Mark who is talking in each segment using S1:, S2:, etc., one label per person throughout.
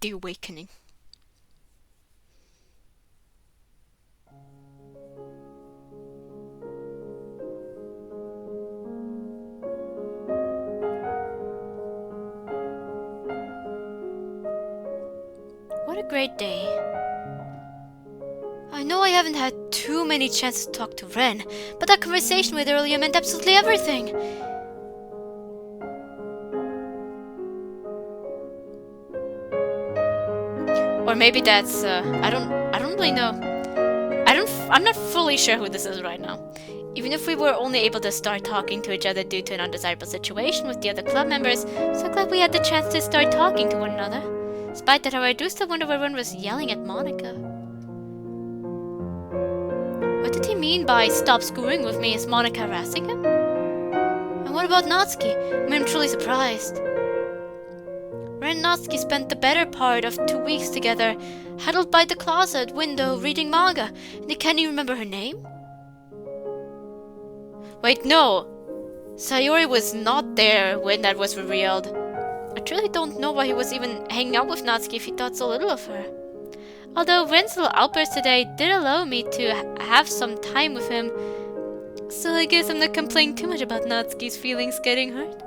S1: The Awakening. What a great day. I know I haven't had too many chances to talk to Ren, but that conversation with her earlier meant absolutely everything. Or maybe that's, I don't really know. I'm not fully sure who this is right now. Even if we were only able to start talking to each other due to an undesirable situation with the other club members, I'm so glad we had the chance to start talking to one another. Despite that, however, I do still wonder why everyone was yelling at Monica. What did he mean by stop screwing with me? Is Monica harassing him? And what about Natsuki? I'm truly surprised. Ren and Natsuki spent the better part of 2 weeks together, huddled by the closet window reading manga, and they can't even remember her name? Wait, no! Sayori was not there when that was revealed. I truly don't know why he was even hanging out with Natsuki if he thought so little of her. Although Ren's little outburst today did allow me to have some time with him, so I guess I'm not complaining too much about Natsuki's feelings getting hurt.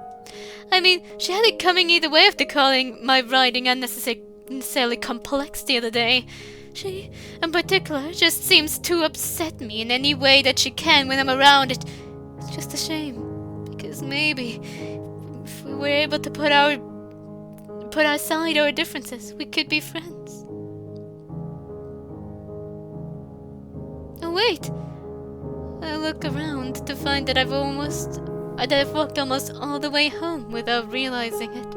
S1: I mean, she had it coming either way after calling my writing unnecessarily complex the other day. She, in particular, just seems to upset me in any way that she can when I'm around. It's just a shame, because maybe if we were able to put aside our differences, we could be friends. Oh wait! I look around to find that I've walked almost all the way home without realizing it.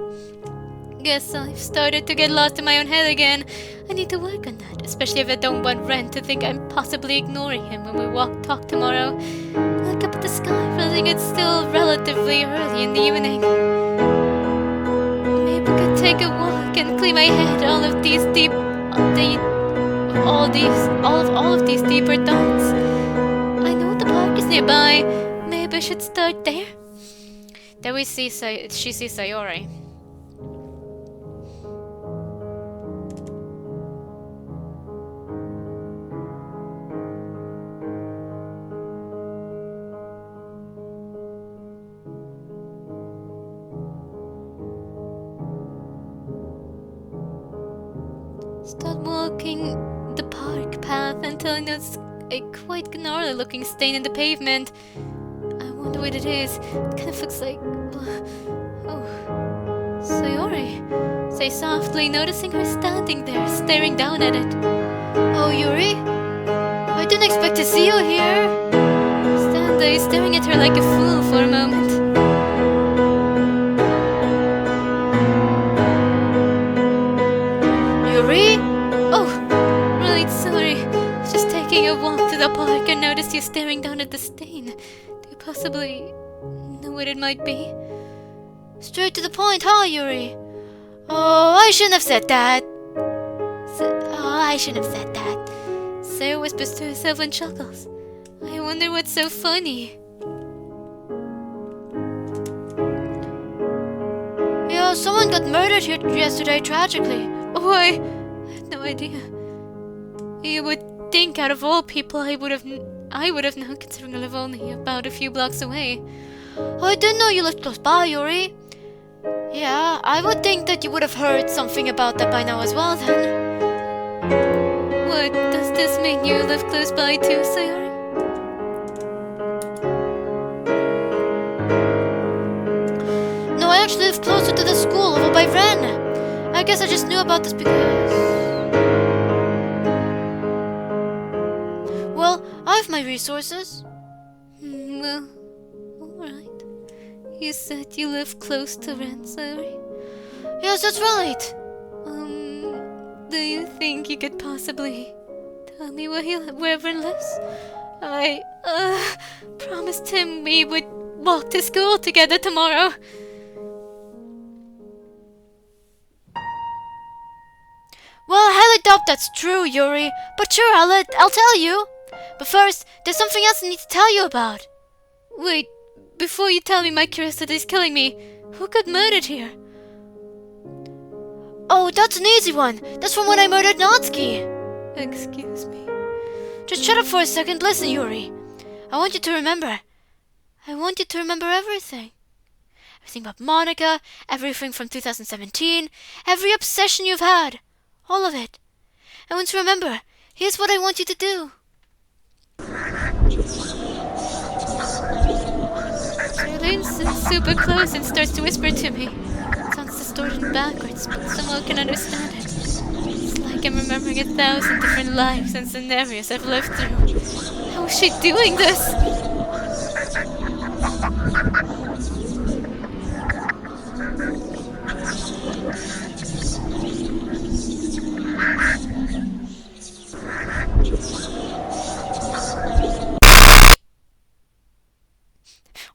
S1: Guess I've started to get lost in my own head again. I need to work on that, especially if I don't want Ren to think I'm possibly ignoring him when we talk tomorrow. I look up at the sky, realizing it's still relatively early in the evening. Maybe I could take a walk and clear my head all of these deeper thoughts. I know the park is nearby. Maybe I should start there. Then we see she sees Sayori. Start walking the park path until I notice a quite gnarly looking stain in the pavement. I wonder what it is. It kind of looks like... Oh... Sayori. Say softly, noticing her standing there, staring down at it. Oh, Yuri? I didn't expect to see you here. Stand there, staring at her like a fool for a moment. Yuri? Oh, right, sorry. I was just taking a walk to the park and noticed you staring down at the stain. Do you possibly know what it might be? Straight to the point, huh, Yuri? Oh, I shouldn't have said that. I shouldn't have said that. Sarah whispers to herself and chuckles. I wonder what's so funny. Yeah, someone got murdered here yesterday, tragically. Oh, I had no idea. You would think out of all people I would have known, considering I live only about a few blocks away. Oh, I didn't know you lived close by, Yuri. Yeah, I would think that you would have heard something about that by now as well, then. What, does this mean you live close by too, Sayori? No, I actually live closer to the school, over by Ren. I guess I just knew about this because... Well, I have my resources. Well, alright. You said you live close to Ren, Sayori? Yes, that's right. Do you think you could possibly tell me where Ren lives? I, promised him we would walk to school together tomorrow. Well, I highly doubt that's true, Yuri. But sure, I'll tell you. But first, there's something else I need to tell you about. Wait, before you tell me my curiosity is killing me, who got murdered here? Oh, that's an easy one! That's from when I murdered Natsuki! Excuse me. Just shut up for a second, listen, Yuri. I want you to remember. I want you to remember everything. Everything about Monica, everything from 2017, every obsession you've had. All of it. I want to remember. Here's what I want you to do. She leans super close and starts to whisper to me. It sounds distorted backwards, but somehow I can understand it. It's like I'm remembering 1,000 different lives and scenarios I've lived through. How is she doing this?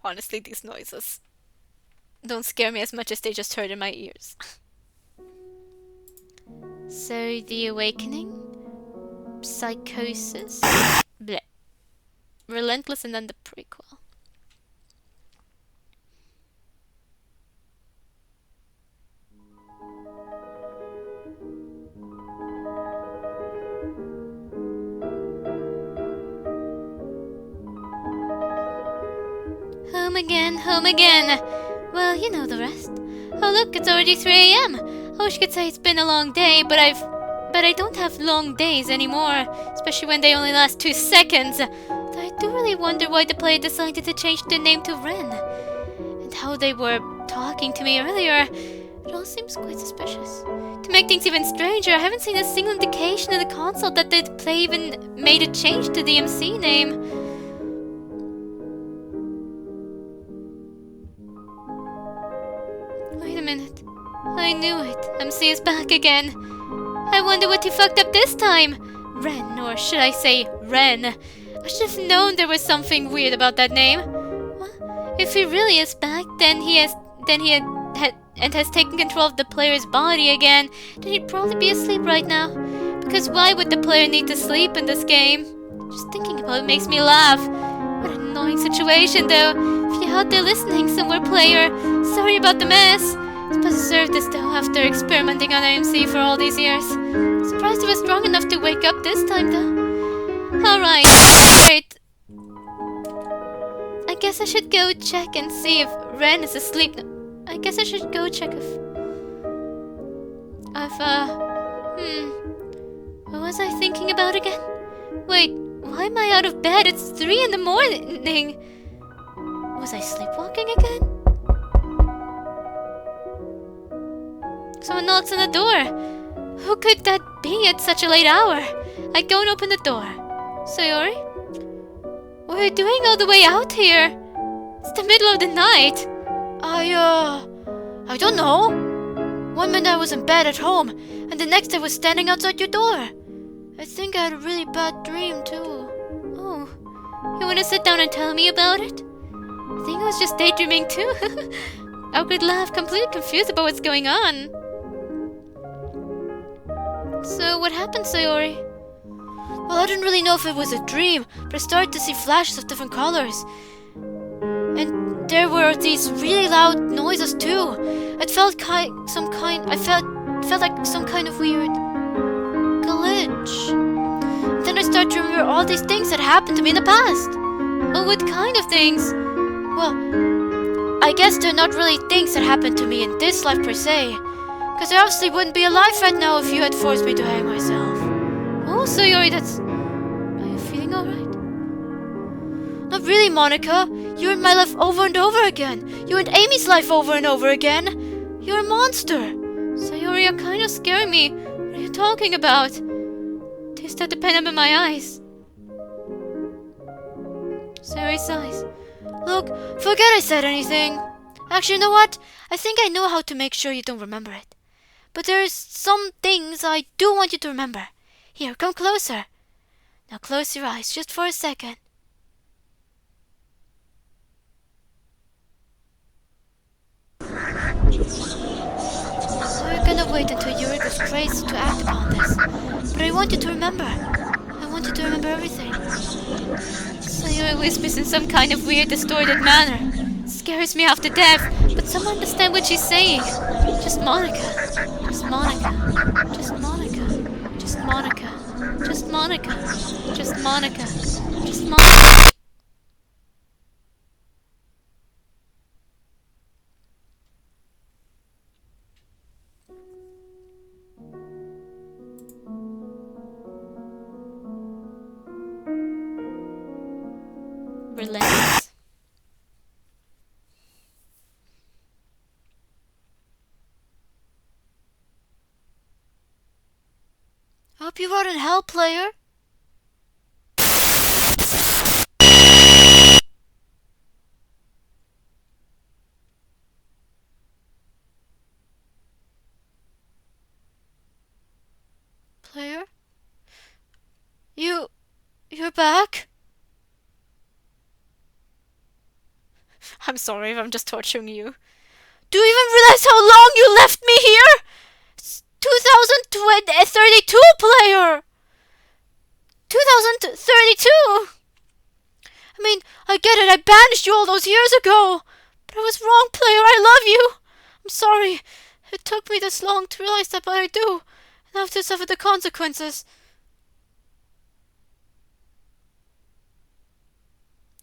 S1: Honestly, these noises don't scare me as much as they just heard in my ears. So, the awakening, psychosis, bleh. Relentless, and then the prequel. Home again. Well, you know the rest. Oh look, it's already 3 AM. I wish I could say it's been a long day, but I don't have long days anymore, especially when they only last 2 seconds. Though I do really wonder why the player decided to change the name to Ren. And how they were talking to me earlier. It all seems quite suspicious. To make things even stranger, I haven't seen a single indication in the console that the play even made a change to the MC name. Wait a minute. I knew it. MC is back again. I wonder what he fucked up this time. Ren, or should I say Ren. I should have known there was something weird about that name. Well, if he really is back, then he has taken control of the player's body again, then he'd probably be asleep right now. Because why would the player need to sleep in this game? Just thinking about it makes me laugh. What an annoying situation though. If you're out there listening somewhere, player, sorry about the mess. It's deserved this though after experimenting on AMC for all these years. Surprised he was strong enough to wake up this time though. Alright, wait. I guess I should go check and see if Ren is asleep. I guess I should go check if what was I thinking about again? Wait, why am I out of bed? It's 3 in the morning. Was I sleepwalking again? Someone knocks on the door. Who could that be at such a late hour? I go and open the door. Sayori? What are you doing all the way out here? It's the middle of the night. I don't know. One minute I was in bed at home, and the next I was standing outside your door. I think I had a really bad dream, too. Oh, you want to sit down and tell me about it? I think I was just daydreaming, too. Awkward laugh, completely confused about what's going on. So, what happened, Sayori? Well, I didn't really know if it was a dream, but I started to see flashes of different colors. And there were these really loud noises too. It felt I felt like some kind of weird glitch. Then I started to remember all these things that happened to me in the past. Oh, what kind of things? Well, I guess they're not really things that happened to me in this life per se. Because I obviously wouldn't be alive right now if you had forced me to hang myself. Oh, Sayori, are you feeling alright? Not really, Monica. You ruined my life over and over again. You ruined Amy's life over and over again. You're a monster. Sayori, you're kind of scaring me. What are you talking about? Tears start to pen up in my eyes. Sayori sighs. Look, forget I said anything. Actually, you know what? I think I know how to make sure you don't remember it. But there's some things I do want you to remember. Here, come closer. Now close your eyes just for a second. We're gonna wait until Yuri goes crazy to act upon this. But I want you to remember. I want you to remember everything. Sayori whispers in some kind of weird, distorted manner. Scares me half to death, but some understand what she's saying. Just Monica. Just Monica. Just Monica. Just Monica. Just Monica. Just Monica. Just Monica. Relentless. I hope you wrote in hell, player. Player? You're back? I'm sorry if I'm just torturing you. Do you even realize how long you left me here? It's 2032, player! 2032! I mean, I get it, I banished you all those years ago. But I was wrong, player, I love you. I'm sorry. It took me this long to realize that, but I do. And I have to suffer the consequences.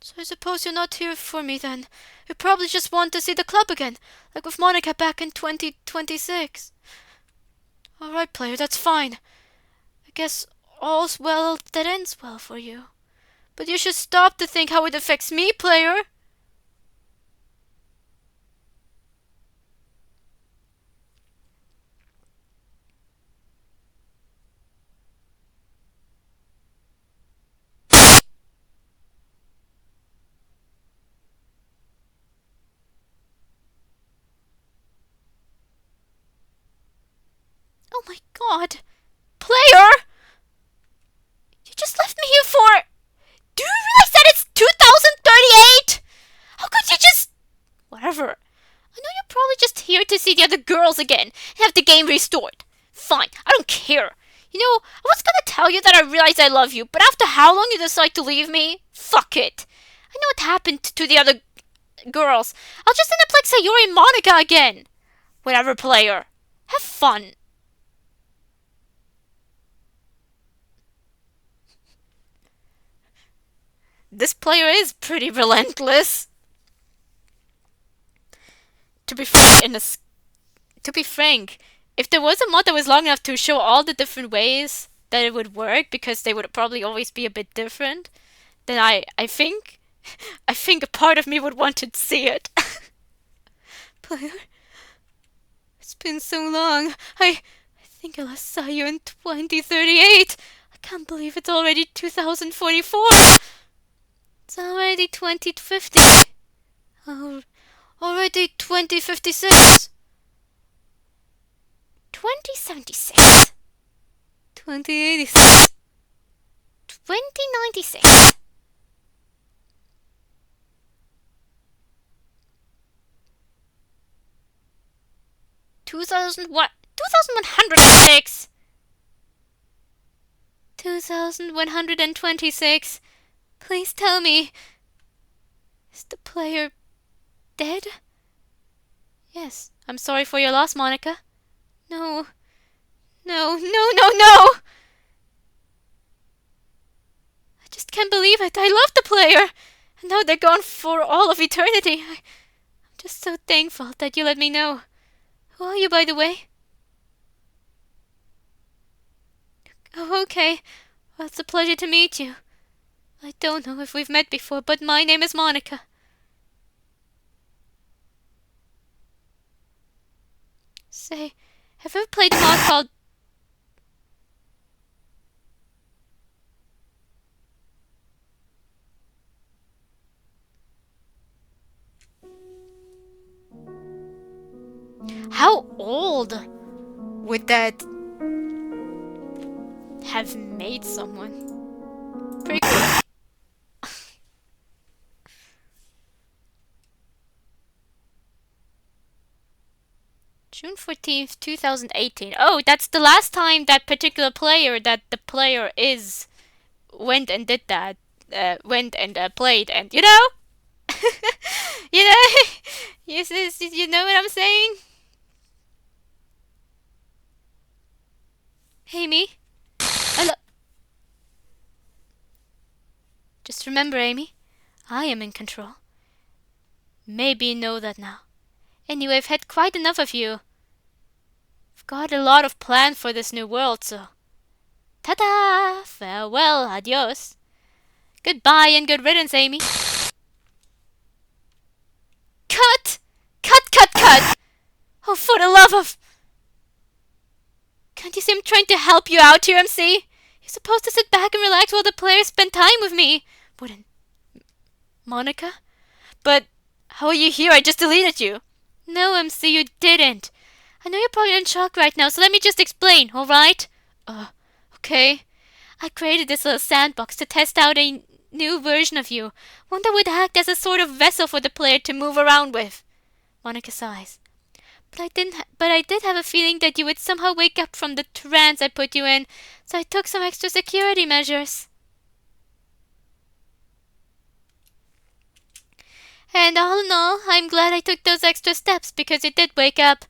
S1: So I suppose you're not here for me then. You probably just want to see the club again, like with Monica back in 2026. Alright, player, that's fine. I guess all's well that ends well for you. But you should stop to think how it affects me, player. Oh my god. Player! You just left me here for... Do you realize that it's 2038? How could you just... Whatever. I know you're probably just here to see the other girls again and have the game restored. Fine, I don't care. You know, I was gonna tell you that I realize I love you, but after how long you decide to leave me? Fuck it. I know what happened to the other girls. I'll just end up like Sayori and Monica again. Whatever, player. Have fun. This player is pretty relentless. To be frank, if there was a mod that was long enough to show all the different ways that it would work, because they would probably always be a bit different, then I think a part of me would want to see it. Player, it's been so long. I think I last saw you in 2038. I can't believe it's already 2044. It's already 2050. Oh, already 2056. 2076. 2086. 2096. 2106. 2126. Please tell me, is the player dead? Yes, I'm sorry for your loss, Monica. No. No, no, no, no! I just can't believe it. I love the player. And now they're gone for all of eternity. I'm just so thankful that you let me know. Who are you, by the way? Oh, okay. Well, it's a pleasure to meet you. I don't know if we've met before, but my name is Monica. Say, have you ever played a mod called... How old would that have made someone? Pretty cool. June 14th, 2018. Oh, that's the last time that particular player, that the player is, went and did that. went and played, and you know, you know, you know what I'm saying? Amy, just remember, Amy, I am in control. Maybe you know that now. Anyway, I've had quite enough of you. I've got a lot of plans for this new world, so ta-da! Farewell, adios. Goodbye and good riddance, Amy. Cut! Cut, cut, cut! Oh, for the love of... Can't you see I'm trying to help you out here, MC? You're supposed to sit back and relax while the players spend time with me. Wouldn't... Monica? But how are you here? I just deleted you. No, MC, you didn't. I know you're probably in shock right now, so let me just explain, alright? Okay. I created this little sandbox to test out a new version of you. One that would act as a sort of vessel for the player to move around with. Monica sighs. But I did have a feeling that you would somehow wake up from the trance I put you in, so I took some extra security measures. And all in all, I'm glad I took those extra steps because you did wake up.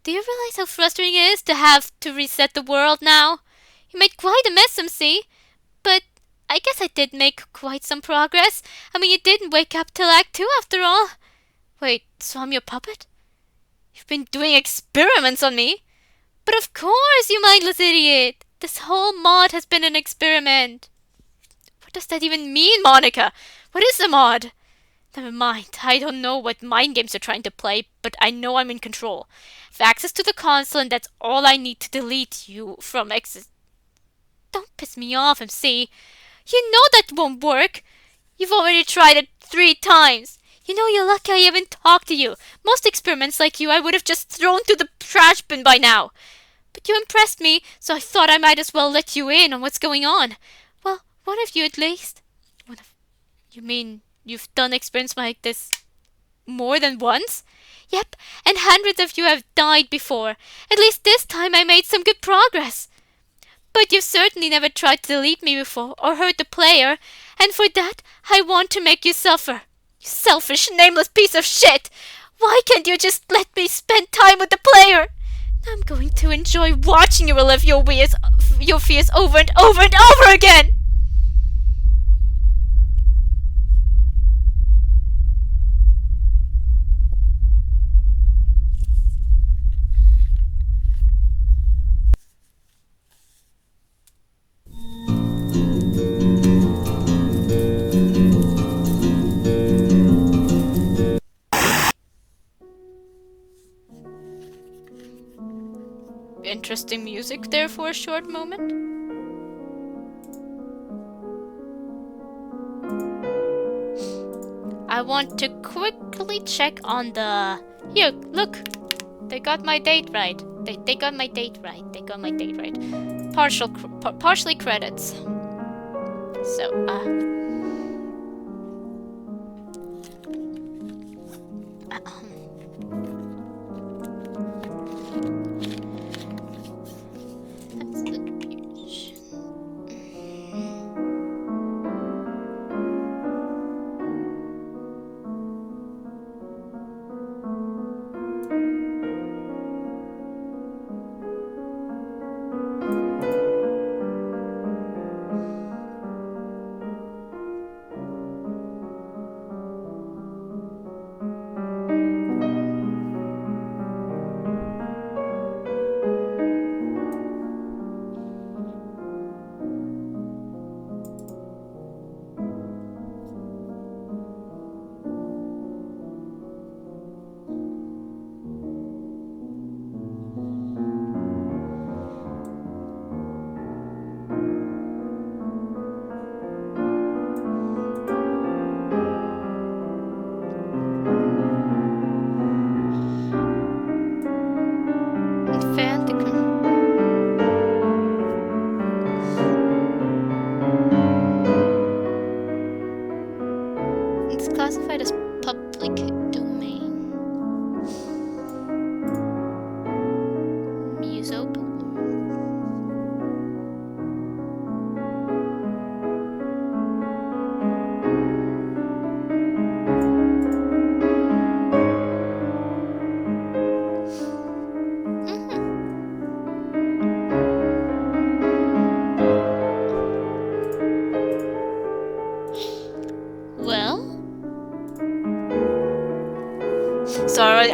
S1: Do you realize how frustrating it is to have to reset the world now? You made quite a mess, MC. But I guess I did make quite some progress. I mean, you didn't wake up till Act 2 after all. Wait, so I'm your puppet? You've been doing experiments on me? But of course, you mindless idiot! This whole mod has been an experiment. What does that even mean, Monica? What is a mod? Never mind, I don't know what mind games you're trying to play, but I know I'm in control. I have access to the console, and that's all I need to delete you from Don't piss me off, MC. You know that won't work. You've already tried it 3 times. You know you're lucky I even talked to you. Most experiments like you I would have just thrown to the trash bin by now. But you impressed me, so I thought I might as well let you in on what's going on. Well, one of you at least. You mean you've done experiments like this more than once? Yep, and hundreds of you have died before. At least this time I made some good progress. But you've certainly never tried to delete me before or hurt the player, and for that I want to make you suffer. You selfish, nameless piece of shit! Why can't you just let me spend time with the player? I'm going to enjoy watching you relive your fears over and over and over again! Interesting music there for a short moment. I want to quickly check on the... Here, look! They got my date right. They got my date right. They got my date right. Partially credits. So, that's the computation.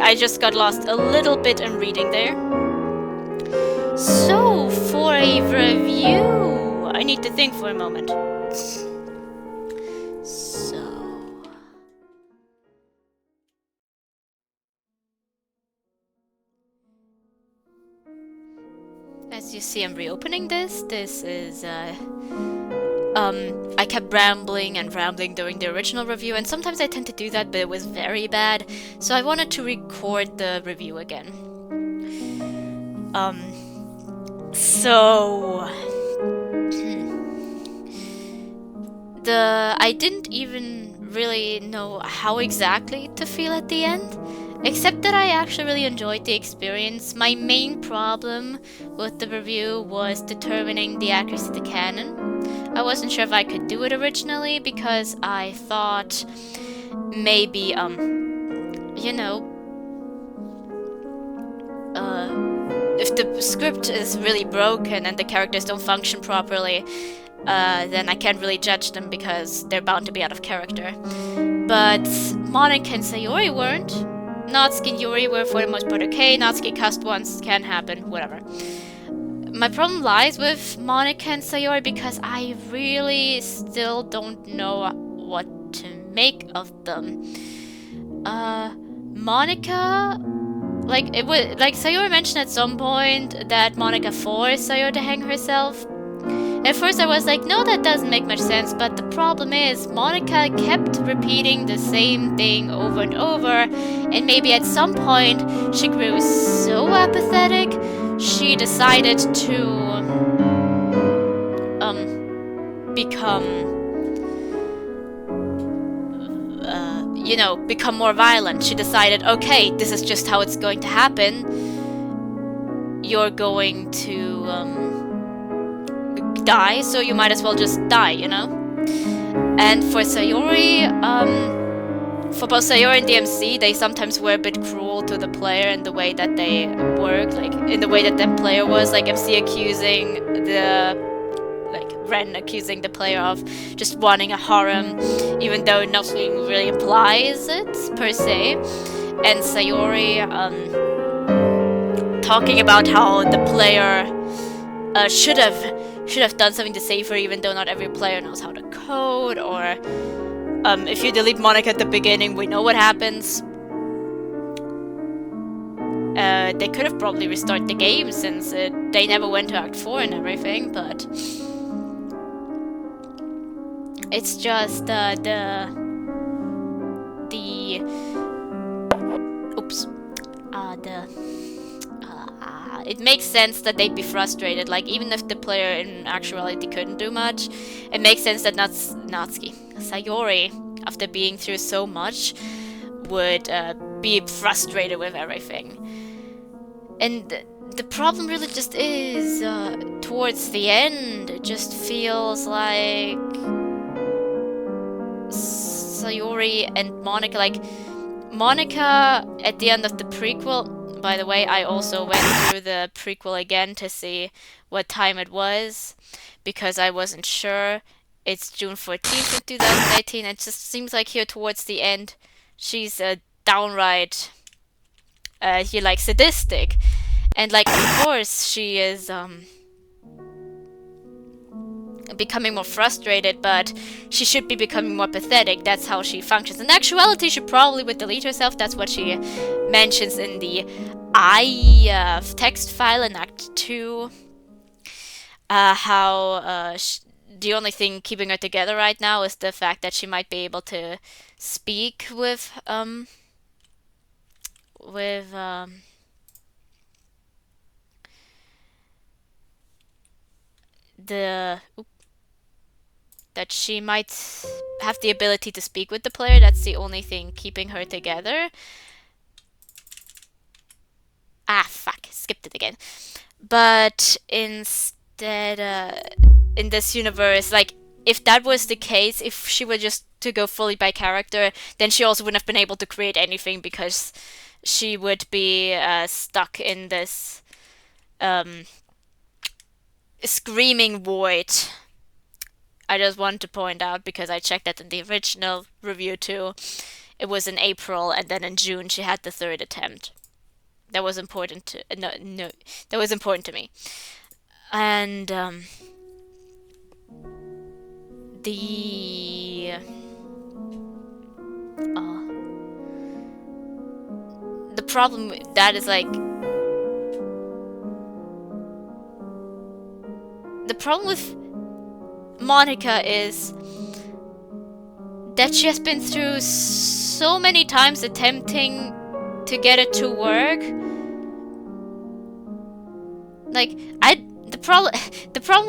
S1: I just got lost a little bit in reading there. So, for a review, I need to think for a moment. So... As you see, I'm reopening this. This is, I kept rambling and rambling during the original review, and sometimes I tend to do that, but it was very bad, so I wanted to record the review again. So... I didn't even really know how exactly to feel at the end, except that I actually really enjoyed the experience. My main problem with the review was determining the accuracy of the canon. I wasn't sure if I could do it originally because I thought maybe, you know, if the script is really broken and the characters don't function properly, then I can't really judge them because they're bound to be out of character. But Monika and Sayori weren't. Natsuki and Yuri were for the most part okay. Natsuki cussed once, can happen, whatever. My problem lies with Monika and Sayori because I really still don't know what to make of them. Monika, like Sayori mentioned at some point that Monika forced Sayori to hang herself. At first I was like, no, that doesn't make much sense, but the problem is Monika kept repeating the same thing over and over, and maybe at some point she grew so apathetic, she decided to become more violent. She decided, okay, this is just how it's going to happen. You're going to die, so you might as well just die, you know? And for Sayori, for both Sayori and DMC, they sometimes were a bit cruel to the player in the way that they work, like in the way that the player was, like MC accusing Ren accusing the player of just wanting a harem, even though nothing really implies it, per se. And Sayori, talking about how the player should have done something to save her, even though not every player knows how to code, or if you delete Monika at the beginning, we know what happens. They could have probably restarted the game since they never went to Act 4 and everything, but it's just it makes sense that they'd be frustrated. Like, even if the player in actuality couldn't do much, it makes sense that Sayori, after being through so much, would be frustrated with everything. And the problem really just is, towards the end, it just feels like Sayori and Monika, like, Monika at the end of the prequel. By the way, I also went through the prequel again to see what time it was, because I wasn't sure. It's June 14th of 2018. It just seems like here towards the end, she's downright, sadistic. And, like, of course, she is, becoming more frustrated, but she should be becoming more pathetic. That's how she functions. In actuality, she probably would delete herself. That's what she mentions in the text file in Act 2. The only thing keeping her together right now is the fact that she might be able to speak with that she might have the ability to speak with the player. That's the only thing keeping her together. Ah, fuck. Skipped it again. But instead, in this universe, like, if that was the case, if she were just to go fully by character, then she also wouldn't have been able to create anything, because she would be stuck in this screaming void. I just want to point out, because I checked that in the original review too. it was in April, and then in June she had the third attempt. That was important to that was important to me. And the problem with that is like the problem with Monica is that she has been through so many times attempting to get it to work. Like, the problem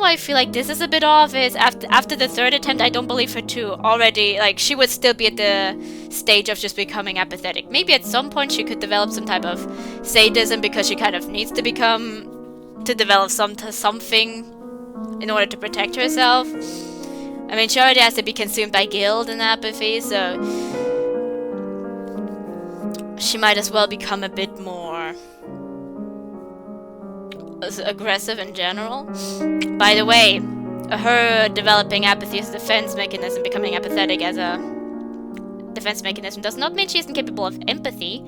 S1: why I feel like this is a bit off is after the third attempt, I don't believe her to already, like, she would still be at the stage of just becoming apathetic. Maybe at some point she could develop some type of sadism because she kind of needs to develop something in order to protect herself. I mean, she already has to be consumed by guilt and apathy, so she might as well become a bit more aggressive in general. By the way, her developing apathy as a defense mechanism, becoming apathetic as a defense mechanism, does not mean she isn't capable of empathy.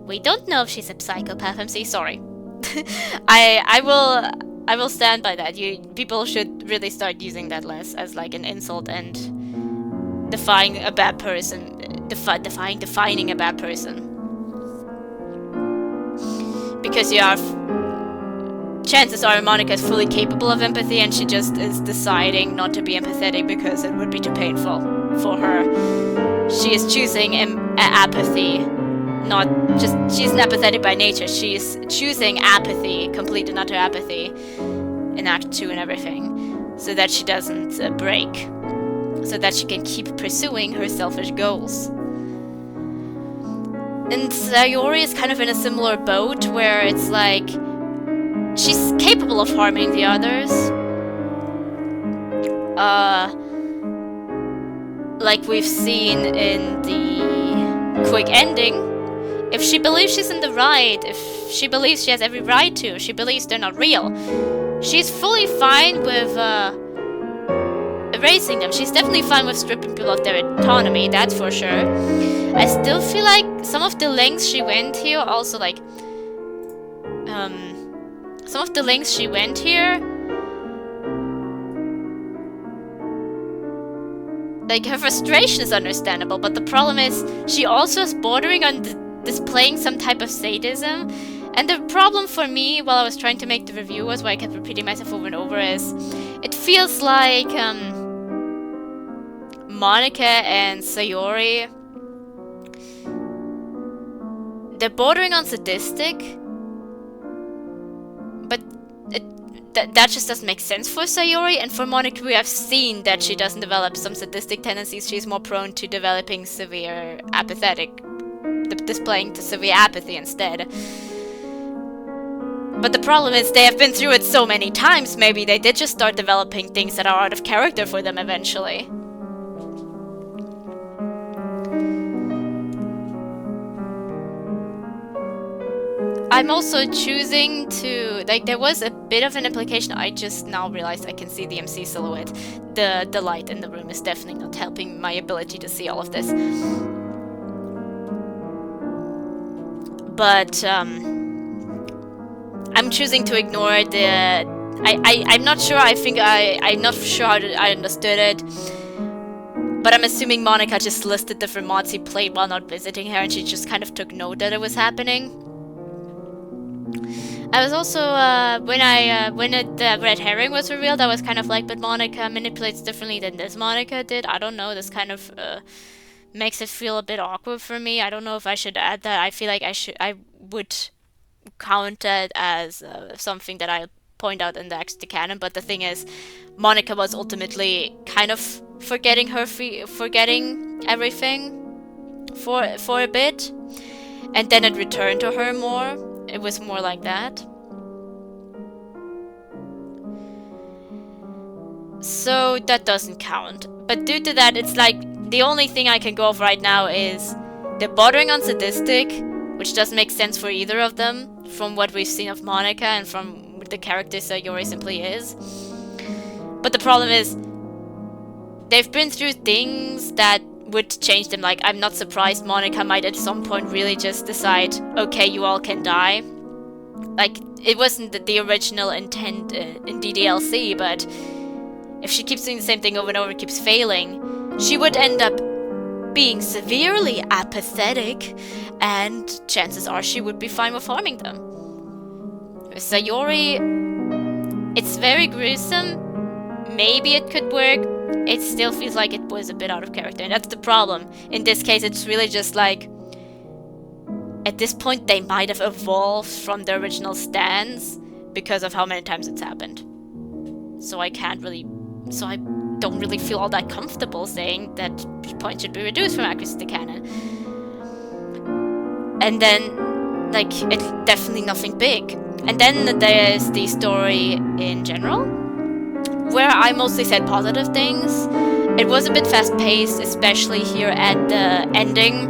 S1: We don't know if she's a psychopath, MC, sorry. I will stand by that. People should really start using that less as like an insult and defining a bad person. Defining a bad person. Because chances are Monica is fully capable of empathy and she just is deciding not to be empathetic because it would be too painful for her. She is choosing apathy. Not just, she's apathetic by nature, she's choosing apathy, complete and utter apathy in Act 2 and everything, so that she doesn't break, so that she can keep pursuing her selfish goals. And Sayori is kind of in a similar boat, where it's like, she's capable of harming the others. Like we've seen in the quick ending. If she believes she's in the right, if she believes she has every right to, she believes they're not real, she's fully fine with erasing them. She's definitely fine with stripping people of their autonomy, that's for sure. I still feel like some of the lengths she went here also like... some of the lengths she went here... Like, her frustration is understandable, but the problem is she also is bordering on displaying some type of sadism. And the problem for me while I was trying to make the review was why I kept repeating myself over and over is it feels like Monica and Sayori, they're bordering on sadistic, but that just doesn't make sense for Sayori. And for Monica, we have seen that she doesn't develop some sadistic tendencies. She's more prone to developing severe apathetic, displaying to severe apathy instead. But the problem is they have been through it so many times, maybe they did just start developing things that are out of character for them eventually. I'm also choosing to, like, there was a bit of an implication. I just now realized I can see the MC silhouette. The light in the room is definitely not helping my ability to see all of this. But I'm choosing to ignore the... I'm not sure. I'm not sure how I understood it. But I'm assuming Monica just listed different mods he played while not visiting her, and she just kind of took note that it was happening. I was also, when the red herring was revealed, I was kind of like, but Monica manipulates differently than this Monica did. I don't know, this kind of makes it feel a bit awkward for me. I don't know if I should add that. I feel like I would count that as something that I point out in the extra canon, but the thing is, Monica was ultimately kind of forgetting everything for a bit, and then it returned to her more. It was more like that. So that doesn't count. But due to that, it's like the only thing I can go off right now is they're bordering on sadistic, which doesn't make sense for either of them from what we've seen of Monica and from the character Sayori simply is. But the problem is they've been through things that would change them. Like, I'm not surprised Monica might at some point really just decide, okay, you all can die. Like, it wasn't the original intent in DDLC, but if she keeps doing the same thing over and over and keeps failing, she would end up being severely apathetic, and chances are she would be fine with harming them. With Sayori, it's very gruesome. Maybe it could work. It still feels like it was a bit out of character, and that's the problem. In this case, it's really just like, at this point, they might have evolved from the original stance because of how many times it's happened. So I don't really feel all that comfortable saying that points should be reduced from accuracy to canon. And then, like, it's definitely nothing big. And then there's the story in general, where I mostly said positive things. It was a bit fast-paced, especially here at the ending.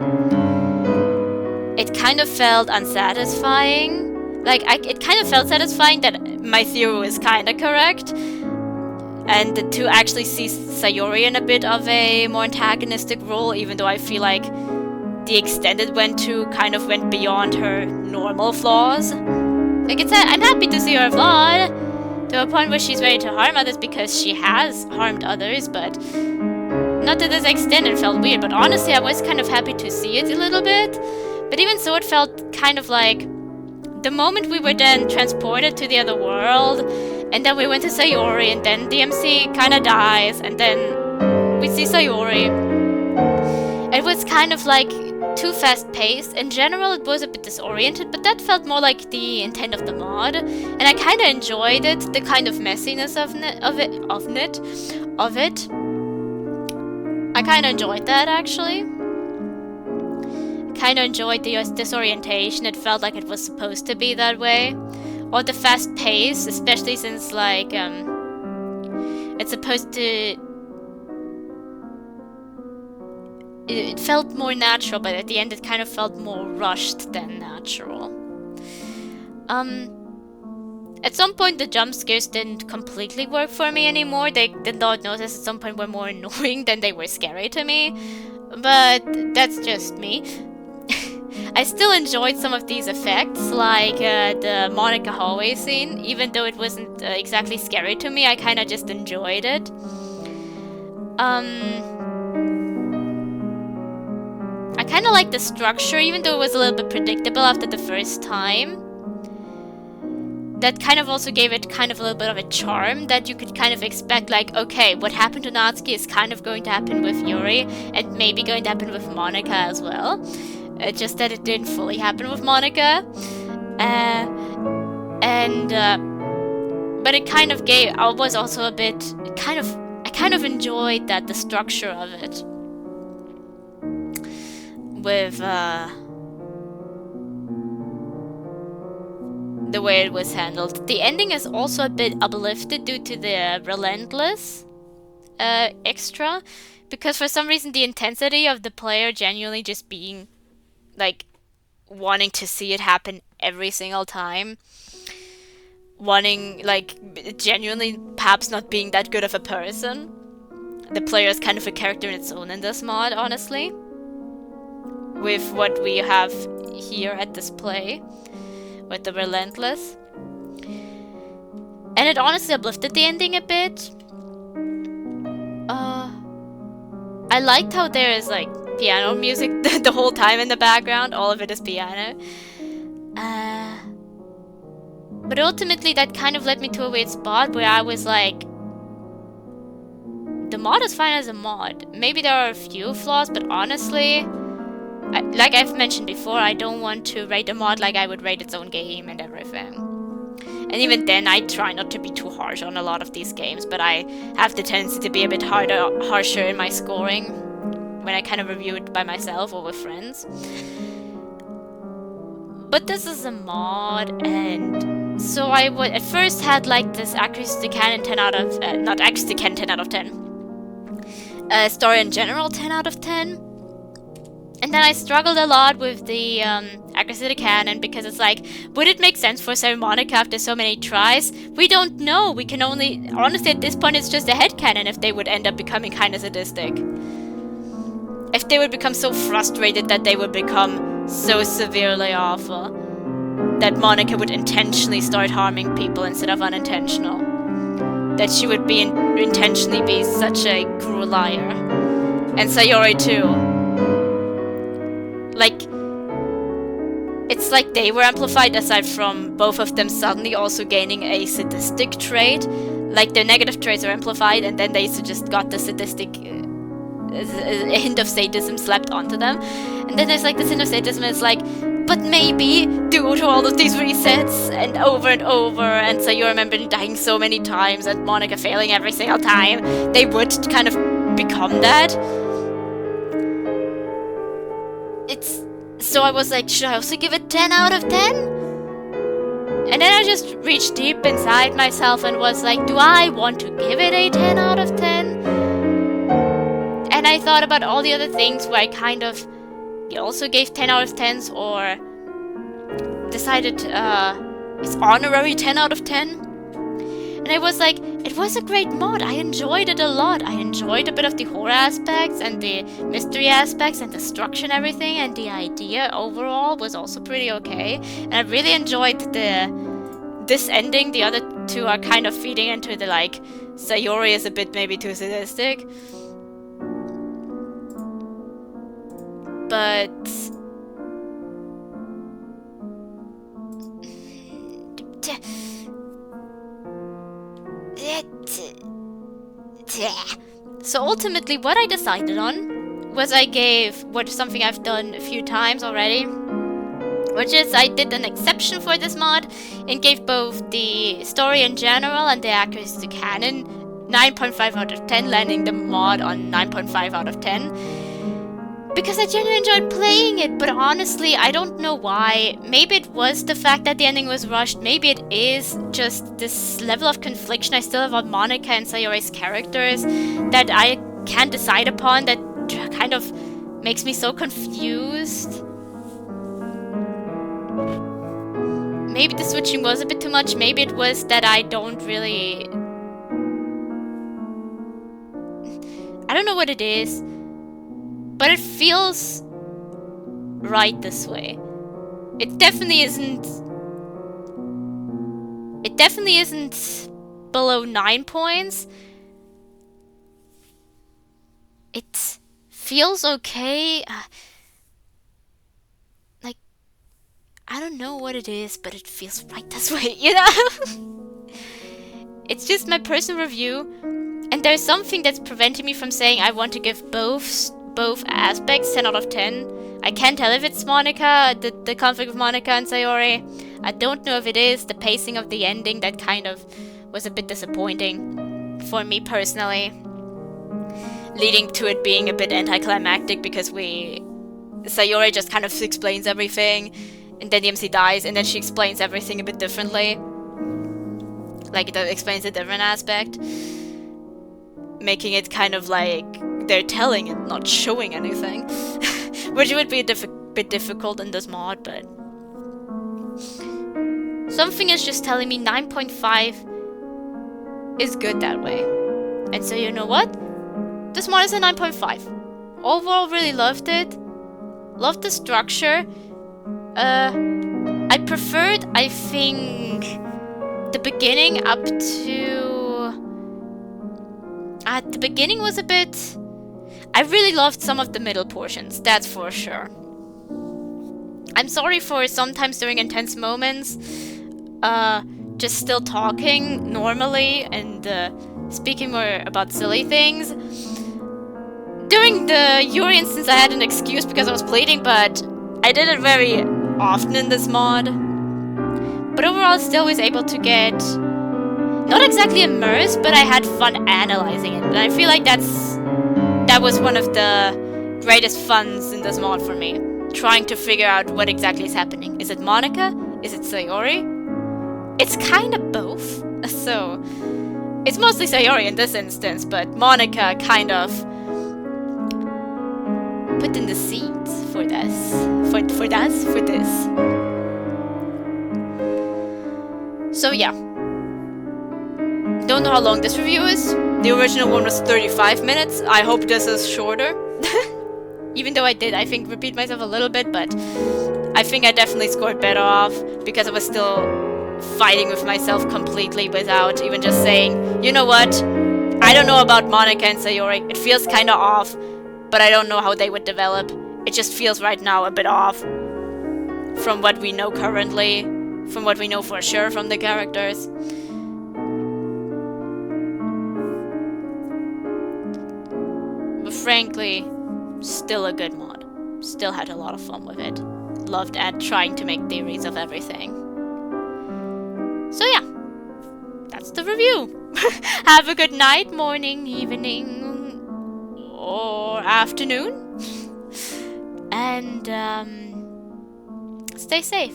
S1: It kind of felt unsatisfying. Like, it kind of felt satisfying that my theory was kind of correct. And to actually see Sayori in a bit of a more antagonistic role, even though I feel like the extent it went to kind of went beyond her normal flaws. Like, I'm happy to see her flawed, to a point where she's ready to harm others because she has harmed others, but not to this extent. It felt weird, but honestly I was kind of happy to see it a little bit. But even so, it felt kind of like the moment we were then transported to the other world, and then we went to Sayori, and then DMC kind of dies, and then we see Sayori. It was kind of like too fast-paced. In general, it was a bit disoriented, but that felt more like the intent of the mod, and I kind of enjoyed it, the kind of messiness of it. I kind of enjoyed that, actually. Kind of enjoyed the disorientation. It felt like it was supposed to be that way, or the fast pace, especially since like it's supposed to. It felt more natural, but at the end it kind of felt more rushed than natural. At some point the jump scares didn't completely work for me anymore. They did not notice at some point were more annoying than they were scary to me, but that's just me. I still enjoyed some of these effects, like the Monica hallway scene. Even though it wasn't exactly scary to me, I kind of just enjoyed it. I kind of like the structure, even though it was a little bit predictable after the first time. That kind of also gave it kind of a little bit of a charm that you could kind of expect, like, okay, what happened to Natsuki is kind of going to happen with Yuri, and maybe going to happen with Monica as well. Just that it didn't fully happen with Monica. But it kind of gave, I was also a bit, I kind of enjoyed that, the structure of it. With, the way it was handled. The ending is also a bit uplifted due to the relentless extra, because for some reason the intensity of the player genuinely just being like wanting to see it happen every single time, wanting, like, genuinely perhaps not being that good of a person. The player is kind of a character in its own in this mod, honestly, with what we have here at this play with the relentless. And it honestly uplifted the ending a bit. I liked how there is like piano music the whole time in the background. All of it is piano. But ultimately that kind of led me to a weird spot where I was like, the mod is fine as a mod. Maybe there are a few flaws, but honestly, like I've mentioned before, I don't want to rate a mod like I would rate its own game and everything. And even then, I try not to be too harsh on a lot of these games, but I have the tendency to be a bit harsher in my scoring when I kind of review it by myself or with friends. But this is a mod, and so I would at first had like this accuracy to canon 10 out of not accuracy to canon 10 out of 10. Story in general 10 out of 10. And then I struggled a lot with the accuracy to canon, because it's like, would it make sense for Sarah Monica after so many tries? We don't know. We can only, honestly at this point it's just a headcanon if they would end up becoming kind of sadistic. if they would become so frustrated that they would become so severely awful that Monica would intentionally start harming people instead of unintentional. That she would be intentionally be such a cruel liar. And Sayori too. Like, it's like they were amplified aside from both of them suddenly also gaining a sadistic trait. Like their negative traits are amplified and then they just got the sadistic, a hint of sadism slapped onto them. And then there's like this hint of sadism and it's like, but maybe due to all of these resets and over, and so you remember dying so many times and Monica failing every single time, they would kind of become that. So I was like, should I also give it 10 out of 10? And then I just reached deep inside myself and was like, do I want to give it a 10 out of 10? And I thought about all the other things where I kind of also gave 10 out of 10s or decided it's honorary 10 out of 10. And I was like, it was a great mod. I enjoyed it a lot. I enjoyed a bit of the horror aspects and the mystery aspects and the structure and everything, and the idea overall was also pretty okay. And I really enjoyed this ending. The other two are kind of feeding into the like Sayori is a bit maybe too sadistic. But so ultimately what I decided on was I gave something I've done a few times already, which is I did an exception for this mod and gave both the story in general and the accuracy to canon 9.5 out of 10, landing the mod on 9.5 out of 10. Because I genuinely enjoyed playing it, but honestly, I don't know why. Maybe it was the fact that the ending was rushed. Maybe it is just this level of confliction I still have on Monica and Sayori's characters that I can't decide upon, that kind of makes me so confused. Maybe the switching was a bit too much. Maybe it was that I don't really... I don't know what it is. But it feels right this way. It definitely isn't below 9 points. It feels okay. Like, I don't know what it is, but it feels right this way, you know? It's just my personal review. And there's something that's preventing me from saying I want to give both aspects 10 out of 10. I can't tell if it's Monica, the conflict with Monica and Sayori. I don't know if it is the pacing of the ending that kind of was a bit disappointing for me personally, leading to it being a bit anticlimactic because Sayori just kind of explains everything and then the MC dies and then she explains everything a bit differently, like it explains a different aspect, making it kind of like they're telling and not showing anything, which would be a bit difficult in this mod, but something is just telling me 9.5 is good that way. And so you know what? This mod is a 9.5. Overall, really loved it. Loved the structure. I preferred, I think, the beginning up to... At the beginning was a bit... I really loved some of the middle portions, that's for sure. I'm sorry for sometimes during intense moments, just still talking normally and speaking more about silly things. During the Yuri instance I had an excuse because I was bleeding, but I did it very often in this mod. But overall still was able to get, not exactly immersed, but I had fun analyzing it. And I feel like that was one of the greatest funs in this mod for me. Trying to figure out what exactly is happening. Is it Monica? Is it Sayori? It's kind of both. So, it's mostly Sayori in this instance, but Monica kind of put in the seeds for this. For this. So yeah. Don't know how long this review is. The original one was 35 minutes. I hope this is shorter. Even though I did, I think, repeat myself a little bit, but I think I definitely scored better off because I was still fighting with myself completely without even just saying, you know what, I don't know about Monica and Sayori, it feels kinda off, but I don't know how they would develop. It just feels right now a bit off from what we know currently, from what we know for sure from the characters. But frankly, still a good mod. Still had a lot of fun with it. Loved at trying to make theories of everything. So yeah, that's the review. Have a good night, morning, evening, or afternoon. And stay safe.